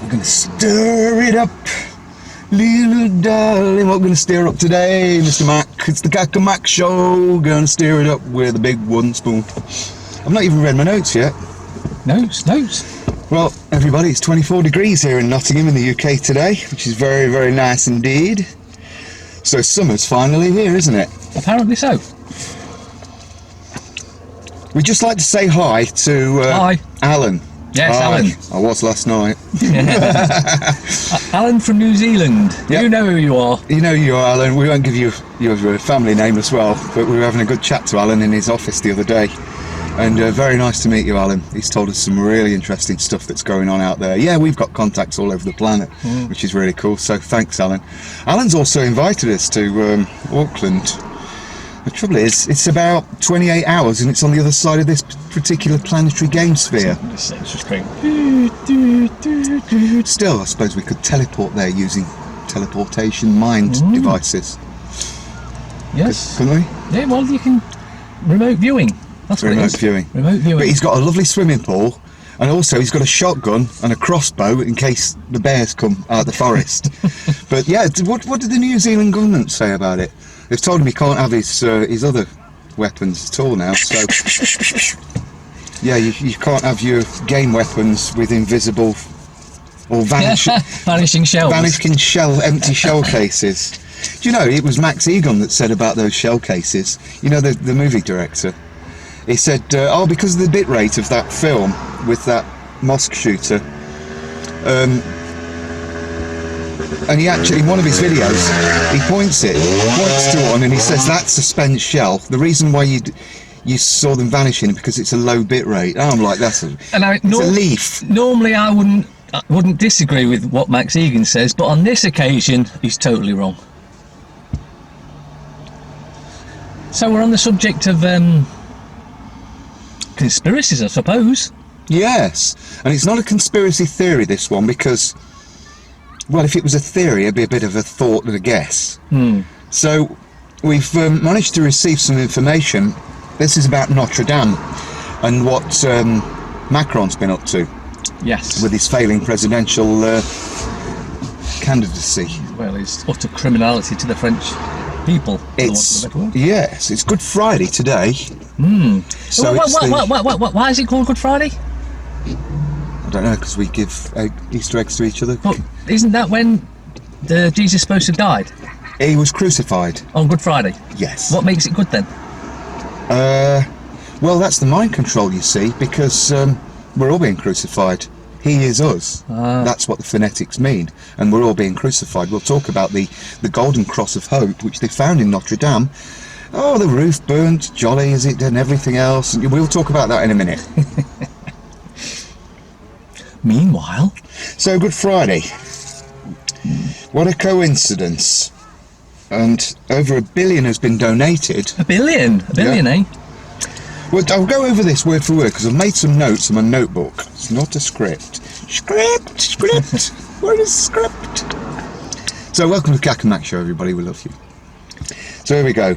We're going to stir it up, little darling. What we're going to stir up today, Mr. Mac? It's the KaK show. Going to stir it up with a big wooden spoon. I've not even read my notes yet. Notes. Well, everybody, it's 24 degrees here in Nottingham in the UK today, which is very, very nice indeed. So summer's finally here, isn't it? Apparently so. We'd just like to say hi to Hi. Alan. Yes, Hi. Alan. I was last night. Alan from New Zealand. Yep. You know who you are. You know you are, Alan. We won't give you your family name as well, but we were having a good chat to Alan in his office the other day. And very nice to meet you, Alan. He's told us some really interesting stuff that's going on out there. Yeah, we've got contacts all over the planet, which is really cool. So thanks, Alan. Alan's also invited us to Auckland. The trouble is, it's about 28 hours and it's on the other side of this particular planetary game sphere. It's just going. Still, I suppose we could teleport there using teleportation mind devices. Yes. Couldn't we? Yeah, well, you can. Remote viewing. That's what it is. Remote viewing. But he's got a lovely swimming pool, and also he's got a shotgun and a crossbow in case the bears come out of the forest. But yeah, what did the New Zealand government say about it? They've told him he can't have his other weapons at all now. So yeah, you can't have your game weapons with invisible or vanishing shells. Empty shell cases. Do you know, it was Max Egon that said about those shell cases, you know, the movie director. He said, because of the bit rate of that film with that mosque shooter, and he actually, in one of his videos, he points to one and he says, that's a spent shell. The reason why you saw them vanishing because it's a low bit rate. And I'm like, it's a leaf. Normally I wouldn't disagree with what Max Egan says, but on this occasion, he's totally wrong. So we're on the subject of conspiracies, I suppose. Yes, and it's not a conspiracy theory, this one, because, well, if it was a theory, it'd be a bit of a thought and a guess. So we've managed to receive some information. This is about Notre Dame and what Macron's been up to. Yes. With his failing presidential candidacy. Well, his utter criminality to the French people. Yes, it's Good Friday today. So why is it called Good Friday? I don't know, because we give Easter eggs to each other. But isn't that when Jesus supposed to have died? He was crucified. On Good Friday? Yes. What makes it good then? Well, that's the mind control, you see, because we're all being crucified. He is us. That's what the phonetics mean, and we're all being crucified. We'll talk about the Golden Cross of Hope, which they found in Notre Dame. Oh, the roof burnt, jolly is it, and everything else. We'll talk about that in a minute. Meanwhile... So, Good Friday. What a coincidence. And over $1 billion has been donated. $1 billion? $1 billion, yeah. Well, I'll go over this word for word because I've made some notes in my notebook. It's not a script. Script! Where is script? So, welcome to KaK Show, everybody. We love you. So, here we go.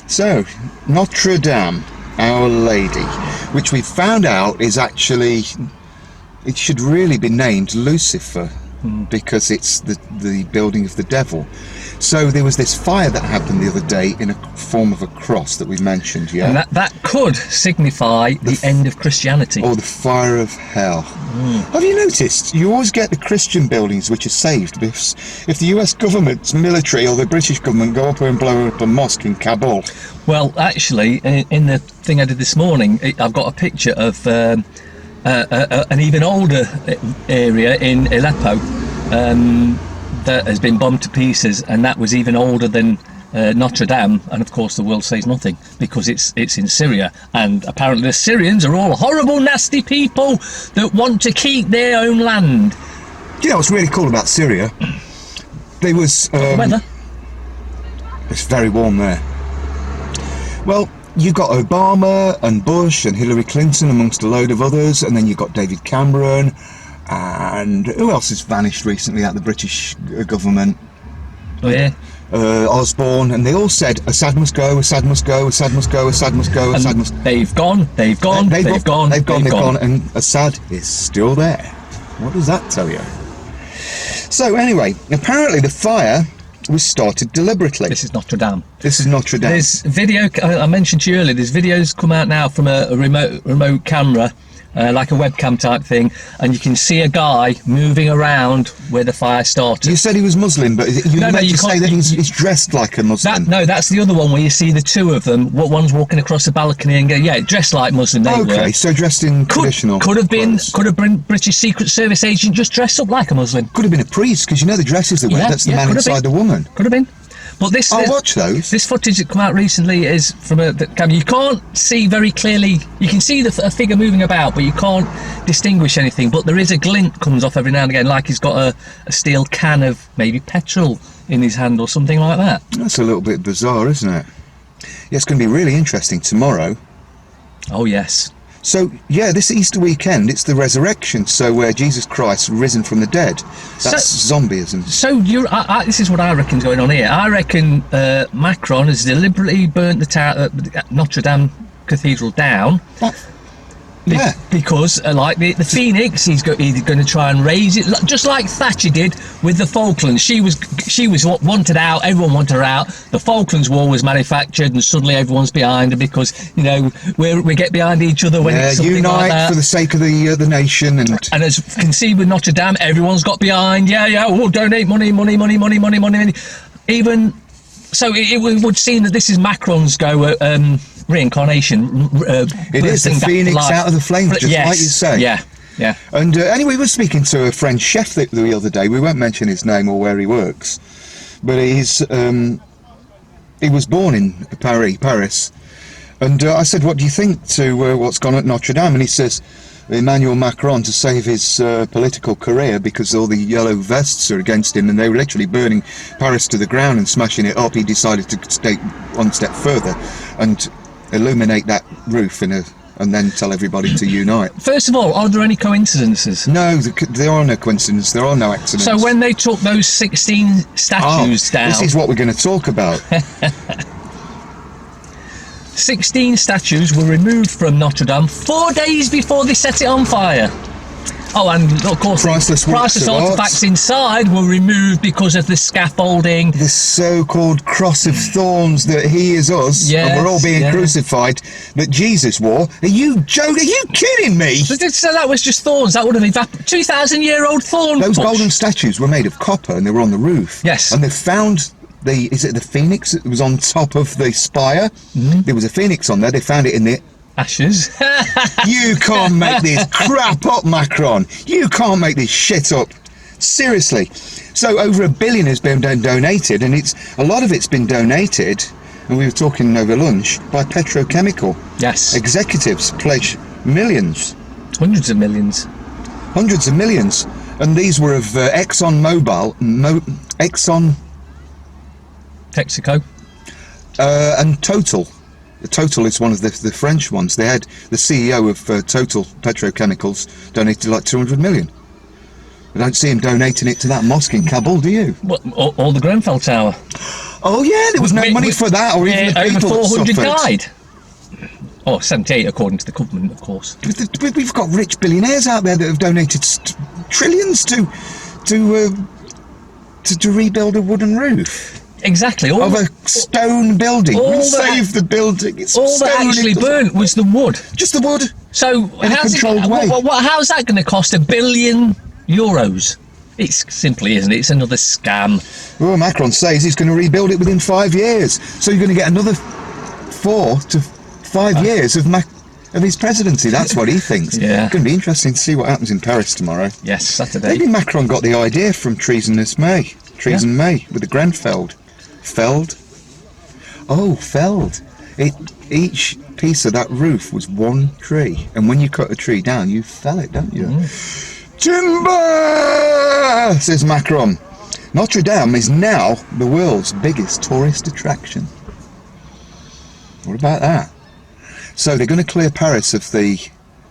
So, Notre Dame, Our Lady, which we found out is actually, it should really be named Lucifer because it's the building of the devil. So there was this fire that happened the other day in a form of a cross that we mentioned, yeah? And that could signify the end of Christianity. Or the fire of hell. Have you noticed, you always get the Christian buildings which are saved because if the US government's military or the British government go up and blow up a mosque in Kabul. Well, actually, in the thing I did this morning, I've got a picture of an even older area in Aleppo that has been bombed to pieces, and that was even older than Notre Dame, and of course the world says nothing because it's in Syria, and apparently the Syrians are all horrible, nasty people that want to keep their own land. You know what's really cool about Syria? There was the weather. It's very warm there. Well, you've got Obama and Bush and Hillary Clinton amongst a load of others, and then you've got David Cameron, and who else has vanished recently out of the British government? Oh yeah. Osborne, and they all said Assad must go, Assad must go, Assad must go, Assad must go, Assad must. They've gone, and Assad is still there. What does that tell you? So anyway, apparently the fire was started deliberately. This is Notre Dame. This is Notre Dame. There's video, I mentioned to you earlier, there's videos come out now from a remote camera, like a webcam type thing, and you can see a guy moving around where the fire started. You said he was Muslim, but you meant to say that he's dressed like a Muslim. No, that's the other one where you see the two of them. One's walking across the balcony and dressed like Muslim. Okay, so dressed in traditional. Could have been British Secret Service agent just dressed up like a Muslim. Could have been a priest, because you know the dresses they wear. That's the man inside the woman. Could have been. But I'll watch those. This footage that come out recently is from the camera. You can't see very clearly. You can see a figure moving about, but you can't distinguish anything. But there is a glint comes off every now and again, like he's got a steel can of maybe petrol in his hand or something like that. That's a little bit bizarre, isn't it? Yeah, it's going to be really interesting tomorrow. Oh yes. So, yeah, this Easter weekend, it's the resurrection, so where Jesus Christ risen from the dead. That's zombieism. So, this is what I reckon's going on here. I reckon Macron has deliberately burnt the Notre Dame Cathedral down. Yeah. Because, like the Phoenix, he's going to try and raise it, just like Thatcher did with the Falklands. She was wanted out. Everyone wanted her out. The Falklands War was manufactured, and suddenly everyone's behind her because we get behind each other when it's something unite like that. For the sake of the nation, and as you can see with Notre Dame, everyone's got behind. We'll donate money. Even so, it would seem that this is Macron's go at reincarnation. It is the phoenix out of the flames, just like you say. Yeah. And anyway, we were speaking to a French chef the other day. We won't mention his name or where he works, but he was born in Paris. And I said, "What do you think to what's gone at Notre Dame?" And he says, Emmanuel Macron, to save his political career, because all the yellow vests are against him and they were literally burning Paris to the ground and smashing it up, he decided to take one step further and illuminate that roof and then tell everybody to unite. First of all, are there any coincidences? No, there are no coincidences. There are no accidents. So when they took those 16 statues down... This is what we're going to talk about. 16 statues were removed from Notre Dame 4 days before they set it on fire. Oh, and of course, priceless artifacts inside were removed because of the scaffolding. The so-called cross of thorns that he is us, and we're all being crucified, that Jesus wore. Are you joking? Are you kidding me? So that was just thorns. That would have evaporated. 2,000-year-old thorn. Those golden statues were made of copper, and they were on the roof. Yes. And they found is it the phoenix that was on top of the spire? Mm-hmm. There was a phoenix on there. They found it in the ashes. You can't make this crap up, Macron. You can't make this shit up. Seriously. So over $1 billion has been donated, and a lot of it's been donated, and we were talking over lunch, by petrochemical. Yes. Executives pledge millions. Hundreds of millions. Hundreds of millions. And these were of Exxon Texaco. And Total. Total is one of the French ones. They had the CEO of Total Petrochemicals donated like 200 million. I don't see him donating it to that mosque in Kabul, do you? What, all the Grenfell Tower? Oh yeah, there was no money for that, or even the people over 400 that died. Oh, 78 according to the government, of course. We've got rich billionaires out there that have donated trillions to rebuild a wooden roof. Exactly. Of a stone building. We saved the building. It's all that actually burnt was the wood. Just the wood. So how's that going to cost €1 billion? It simply isn't. It's another scam. Well, Macron says he's going to rebuild it within 5 years. So you're going to get another 4 to 5 years of his presidency. That's what he thinks. Yeah. It's going to be interesting to see what happens in Paris tomorrow. Yes, Saturday. Maybe Macron got the idea from Treason May with the Grenfell. Felled. Each piece of that roof was one tree, and when you cut a tree down, you fell it, don't you? Timber, says Macron. Notre Dame is now the world's biggest tourist attraction. What about that? So they're going to clear Paris of the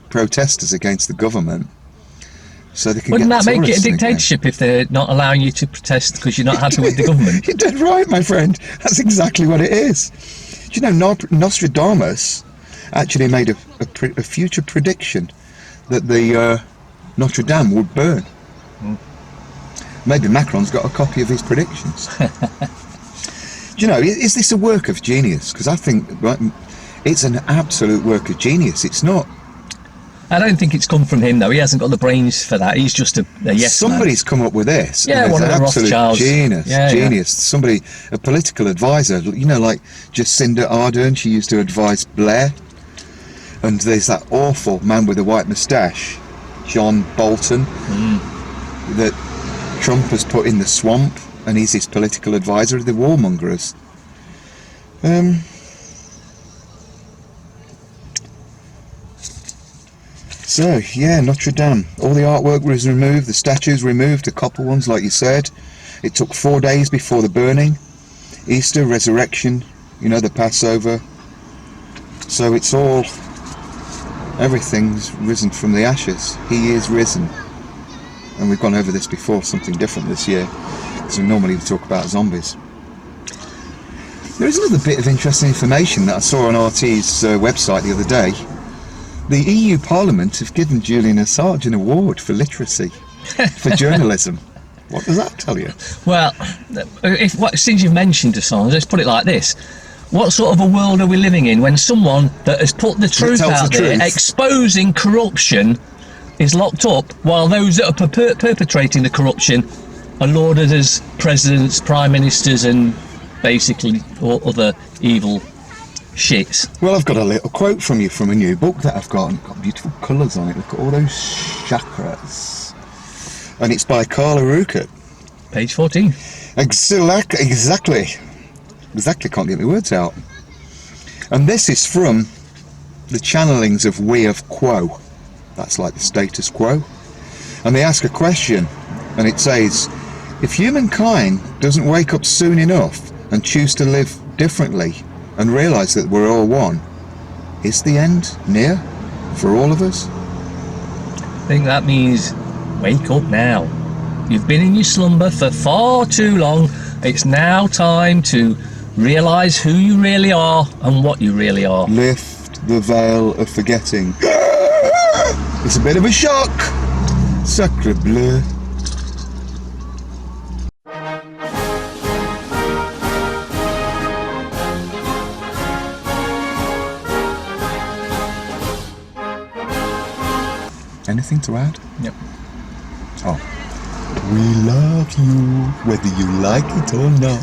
protesters against the government. So they can Wouldn't get that make it a again. dictatorship if they're not allowing you to protest because you're not happy with the government? You're dead right, my friend. That's exactly what it is. Do you know, Nostradamus actually made a future prediction that the Notre Dame would burn. Maybe Macron's got a copy of his predictions. Do you know, is this a work of genius? Because I think it's an absolute work of genius. It's not. I don't think it's come from him, though. He hasn't got the brains for that. He's just a yes Somebody's come up with this. Yeah, and one of it's the an absolute Rothschilds. genius. Yeah, Genius. Somebody, a political advisor, you know, like Jacinda Ardern, she used to advise Blair. And there's that awful man with a white moustache, John Bolton, that Trump has put in the swamp, and he's his political advisor of the warmongers. So, yeah, Notre Dame. All the artwork was removed, the statues removed, the copper ones, like you said. It took 4 days before the burning. Easter, resurrection, you know, the Passover. So it's all, everything's risen from the ashes. He is risen. And we've gone over this before, something different this year, because we normally talk about zombies. There is another bit of interesting information that I saw on RT's website the other day. The EU Parliament have given Julian Assange an award for literacy, for journalism. What does that tell you? Well, since you've mentioned Assange, let's put it like this. What sort of a world are we living in when someone that has put the truth out there, exposing corruption, is locked up, while those that are perpetrating the corruption are lauded as presidents, prime ministers, and basically all other evil shits? Well, I've got a little quote from you from a new book that I've got, and it's got beautiful colours on it. Look at all those chakras. And it's by Carla Ruckert. Page 14. Exactly, can't get my words out. And this is from the channelings of We of Quo. That's like the status quo. And they ask a question, and it says, if humankind doesn't wake up soon enough and choose to live differently and realise that we're all one, is the end near for all of us? I think that means wake up now. You've been in your slumber for far too long. It's now time to realise who you really are and what you really are. Lift the veil of forgetting. It's a bit of a shock. Sacre bleu. Anything to add? Yep. Oh. We love you, whether you like it or not.